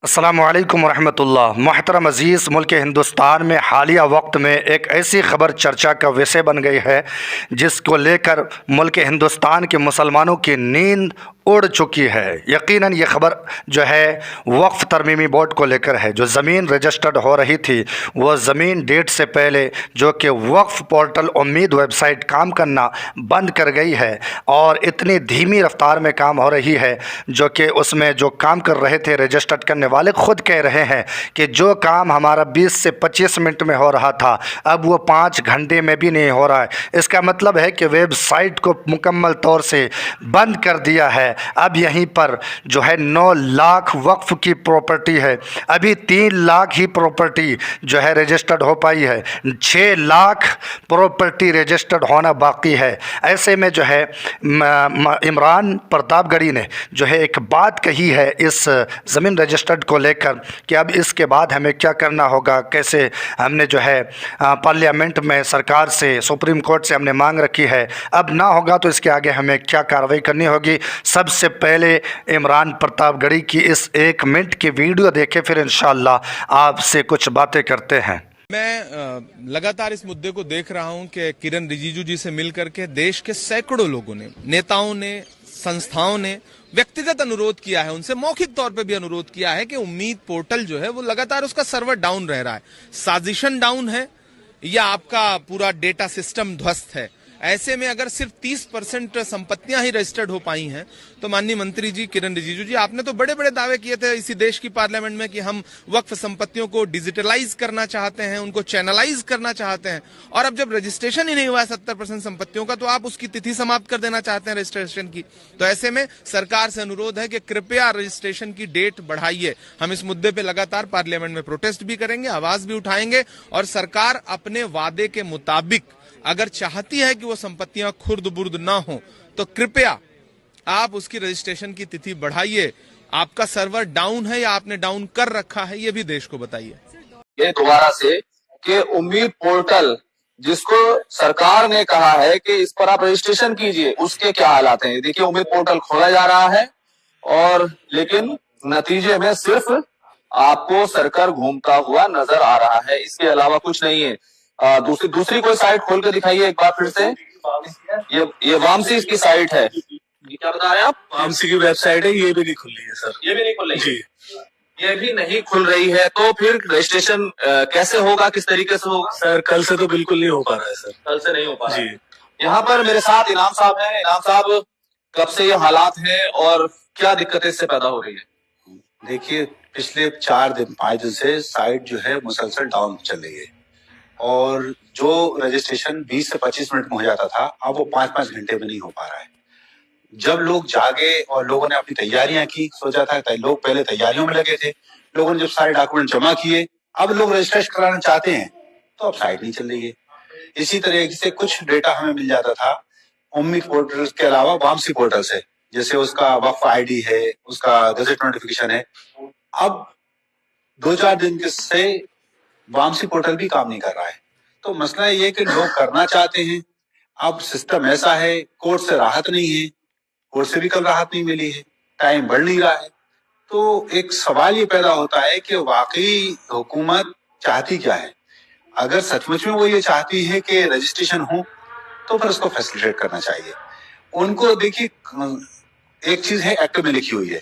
अस्सलामु अलैकुम वरहमतुल्लाह। मोहतरम अज़ीज़, मुल्क हिंदुस्तान में हालिया वक्त में एक ऐसी ख़बर चर्चा का विषय बन गई है जिसको लेकर मुल्क हिंदुस्तान के मुसलमानों की नींद उड़ चुकी है। यकीनन ये ख़बर जो है वक्फ़ तरमीमी बोर्ड को लेकर है। जो ज़मीन रजिस्टर्ड हो रही थी वो ज़मीन डेट से पहले जो कि वक्फ़ पोर्टल उम्मीद वेबसाइट काम करना बंद कर गई है और इतनी धीमी रफ्तार में काम हो रही है जो कि उसमें जो काम कर रहे थे रजिस्टर्ड करने वाले ख़ुद कह रहे हैं कि जो काम हमारा 20 से 25 मिनट में हो रहा था अब वो 5 घंटे में भी नहीं हो रहा है। इसका मतलब है कि वेबसाइट को मुकम्मल तौर से बंद कर दिया है। अब यहीं पर जो है 9 लाख वक्फ की प्रॉपर्टी है, अभी 3 लाख ही प्रॉपर्टी जो है रजिस्टर्ड हो पाई है, 6 लाख प्रॉपर्टी रजिस्टर्ड होना बाकी है। ऐसे में जो है इमरान प्रतापगढ़ी ने जो है एक बात कही है इस ज़मीन रजिस्टर्ड को लेकर कि अब इसके बाद हमें क्या करना होगा, कैसे हमने जो है पार्लियामेंट में सरकार से, सुप्रीम कोर्ट से हमने मांग रखी है, अब ना होगा तो इसके आगे हमें क्या कार्रवाई करनी होगी। सबसे पहले इमरान प्रतापगढ़ी की इस 1 मिनट की वीडियो देखें, फिर इंशाअल्लाह आपसे कुछ बातें करते हैं। मैं लगातार इस मुद्दे को देख रहा हूं कि किरण रिजिजू जी से मिलकर के देश के सैकड़ों लोगों ने, नेताओं ने, संस्थाओं ने व्यक्तिगत अनुरोध किया है, उनसे मौखिक तौर पे भी अनुरोध किया है कि उम्मीद पोर्टल जो है वो लगातार उसका सर्वर डाउन रह रहा है। साजिशन डाउन है या आपका पूरा डेटा सिस्टम ध्वस्त है। ऐसे में अगर सिर्फ 30% संपत्तियां ही रजिस्टर्ड हो पाई हैं तो माननीय मंत्री जी किरण रिजिजू जी, आपने तो बड़े बड़े दावे किए थे इसी देश की पार्लियामेंट में कि हम वक्फ संपत्तियों को डिजिटलाइज करना चाहते हैं, उनको चैनलाइज करना चाहते हैं, और अब जब रजिस्ट्रेशन ही नहीं हुआ है 70% संपत्तियों का तो आप उसकी तिथि समाप्त कर देना चाहते हैं रजिस्ट्रेशन की। तो ऐसे में सरकार से अनुरोध है कि कृपया रजिस्ट्रेशन की डेट बढ़ाइए। हम इस मुद्दे पर लगातार पार्लियामेंट में प्रोटेस्ट भी करेंगे, आवाज भी उठाएंगे, और सरकार अपने वादे के मुताबिक अगर चाहती है कि वो संपत्तियां खुर्द बुर्द ना हो तो कृपया आप उसकी रजिस्ट्रेशन की तिथि बढ़ाइए। आपका सर्वर डाउन है या आपने डाउन कर रखा है, ये भी देश को बताइए। ये दोबारा से कि उम्मीद पोर्टल जिसको सरकार ने कहा है कि इस पर आप रजिस्ट्रेशन कीजिए, उसके क्या हालात हैं। देखिए, उम्मीद पोर्टल खोला जा रहा है और लेकिन नतीजे में सिर्फ आपको सर्कल घूमता हुआ नजर आ रहा है, इसके अलावा कुछ नहीं है। दूसरी कोई साइट खोल के दिखाइए एक बार फिर से। ये वामसी की साइट है। ये क्या बता रहे हैं आप? वामसी की वेबसाइट है, ये भी नहीं खुल रही है सर। ये भी नहीं खुल रही जी, ये भी नहीं खुल रही है। तो फिर रजिस्ट्रेशन कैसे होगा, किस तरीके से होगा? सर कल से तो बिल्कुल नहीं हो पा रहा है सर। कल से नहीं हो पा रहा है। जी, यहाँ पर मेरे साथ इनाम साहब हैं। इनाम साहब, कब से ये हालात हैं और क्या दिक्कतें इससे पैदा हो रही है? देखिए, पिछले 4 दिन 5 दिन से साइट जो है मुसलसल डाउन चल रही है और जो रजिस्ट्रेशन 20 से 25 मिनट में हो जाता था अब वो 5-5 घंटे में नहीं हो पा रहा है। जब लोग जागे और लोगों ने अपनी तैयारियां की, सोचा था लोग पहले तैयारियों में लगे थे, लोगों ने जब सारे डॉक्यूमेंट जमा किए, अब लोग रजिस्ट्रेशन कराना चाहते हैं तो अब साइट नहीं चल रही है। इसी तरह से कुछ डेटा हमें मिल जाता था उम्मीद पोर्टल के अलावा वामसी पोर्टल से, जैसे उसका वक्फ आईडी है, उसका गजट नोटिफिकेशन है। अब 2-4 दिन से वामसी पोर्टल भी काम नहीं कर रहा है। तो मसला ये है कि लोग करना चाहते हैं, अब सिस्टम ऐसा है, कोर्ट से राहत नहीं है, कोर्ट से भी कल राहत नहीं मिली है, टाइम बढ़ नहीं रहा है। तो एक सवाल ये पैदा होता है कि वाकई हुकूमत चाहती क्या है। अगर सचमुच में वो ये चाहती है कि रजिस्ट्रेशन हो तो फिर उसको फैसिलिटेट करना चाहिए उनको। देखिए, एक चीज है एक्ट में लिखी हुई है,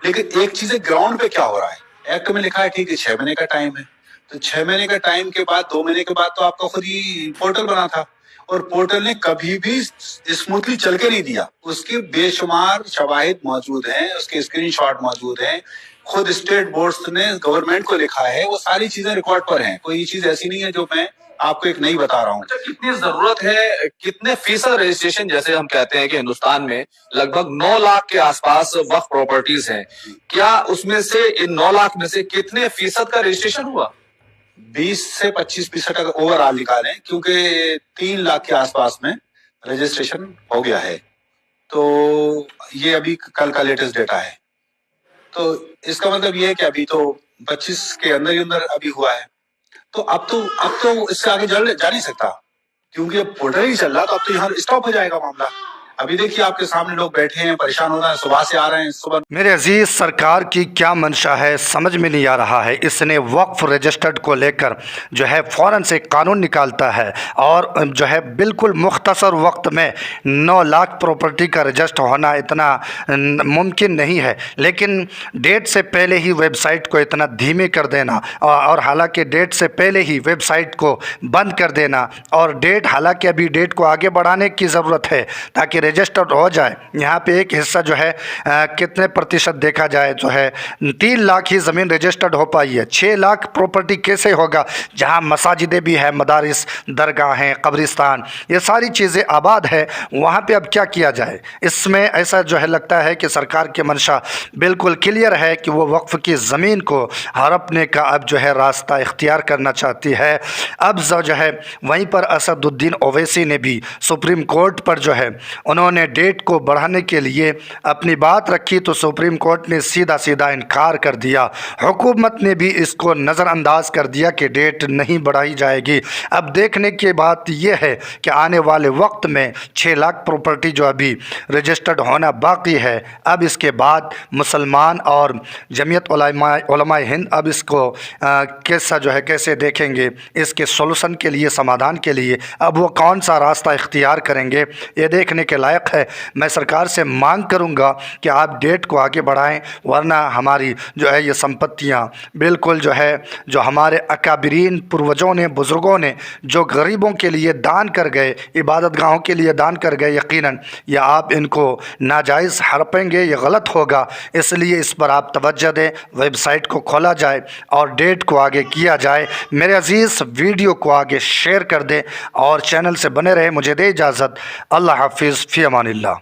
लेकिन एक चीज है ग्राउंड पे क्या हो रहा है। एक्ट में लिखा है ठीक है 6 महीने का टाइम है, तो 6 महीने का टाइम के बाद 2 महीने के बाद तो आपका खुद ही पोर्टल बना था और पोर्टल ने कभी भी स्मूथली चल के नहीं दिया। उसके बेशुमार शवाहिद मौजूद हैं, उसके स्क्रीनशॉट मौजूद हैं, खुद स्टेट बोर्ड्स ने गवर्नमेंट को लिखा है, वो सारी चीजें रिकॉर्ड पर हैं। कोई चीज ऐसी नहीं है जो मैं आपको एक नई बता रहा हूँ। अच्छा, कितनी जरूरत है, कितने फीसद रजिस्ट्रेशन, जैसे हम कहते हैं कि हिंदुस्तान में लगभग 9 लाख के आसपास वक्फ प्रॉपर्टीज हैं, क्या उसमें से इन 9 लाख में से कितने फीसद का रजिस्ट्रेशन हुआ? 20 से 25% अगर ओवरऑल निकालें, क्योंकि 3 लाख के आसपास में रजिस्ट्रेशन हो गया है। तो ये अभी कल का लेटेस्ट डेटा है। तो इसका मतलब ये है कि अभी तो 25 के अंदर ही अंदर अभी हुआ है। तो अब तो इससे आगे जा नहीं सकता, क्योंकि अब पोर्टल ही चल रहा, तो अब तो यहाँ स्टॉप हो जाएगा मामला। अभी देखिए आपके सामने लोग बैठे हैं, परेशान हो रहे हैं, सुबह से आ रहे हैं, सुबह मेरे अजीज, सरकार की क्या मंशा है समझ में नहीं आ रहा है। इसने वक्फ रजिस्टर्ड को लेकर जो है फ़ौरन से कानून निकालता है और जो है बिल्कुल मुख्तसर वक्त में 9 लाख प्रॉपर्टी का रजिस्टर होना इतना मुमकिन नहीं है, लेकिन डेट से पहले ही वेबसाइट को इतना धीमे कर देना और हालांकि डेट से पहले ही वेबसाइट को बंद कर देना और हालांकि अभी डेट को आगे बढ़ाने की ज़रूरत है ताकि रजिस्टर्ड हो जाए। यहाँ पे एक हिस्सा जो है कितने प्रतिशत देखा जाए जो है 3 लाख ही ज़मीन रजिस्टर्ड हो पाई है। 6 लाख प्रॉपर्टी कैसे होगा जहाँ मसाजिदें भी हैं, मदारिस, दरगाहें, कब्रिस्तान, ये सारी चीज़ें आबाद है, वहाँ पे अब क्या किया जाए। इसमें ऐसा जो है लगता है कि सरकार की मंशा बिल्कुल क्लियर है कि वो वक्फ की ज़मीन को हड़पने का अब जो है रास्ता इख्तियार करना चाहती है। अब जो है वहीं पर असदुद्दीन ओवैसी ने भी सुप्रीम कोर्ट पर जो है उन्होंने डेट को बढ़ाने के लिए अपनी बात रखी तो सुप्रीम कोर्ट ने सीधा सीधा इनकार कर दिया। हुकूमत ने भी इसको नज़रअंदाज कर दिया कि डेट नहीं बढ़ाई जाएगी। अब देखने की बात यह है कि आने वाले वक्त में 6 लाख प्रॉपर्टी जो अभी रजिस्टर्ड होना बाकी है, अब इसके बाद मुसलमान और जमीयत उलमाए हिंद अब इसको कैसा जो है कैसे देखेंगे, इसके सोल्यूशन के लिए, समाधान के लिए अब वो कौन सा रास्ता इख्तियार करेंगे, ये देखने के लायक है। मैं सरकार से मांग करूंगा कि आप डेट को आगे बढ़ाएं, वरना हमारी जो है ये संपत्तियां बिल्कुल जो है जो हमारे अकाबरीन पूर्वजों ने, बुज़ुर्गों ने जो गरीबों के लिए दान कर गए, इबादत गाहों के लिए दान कर गए, यकीनन या आप इनको नाजायज़ हड़पेंगे, ये गलत होगा। इसलिए इस पर आप तवज्जो दें, वेबसाइट को खोला जाए और डेट को आगे किया जाए। मेरे अजीज़, वीडियो को आगे शेयर कर दें और चैनल से बने रहे। मुझे दे इजाज़त। अल्लाह हाफिज़, फ़ी अमानिल्लाह।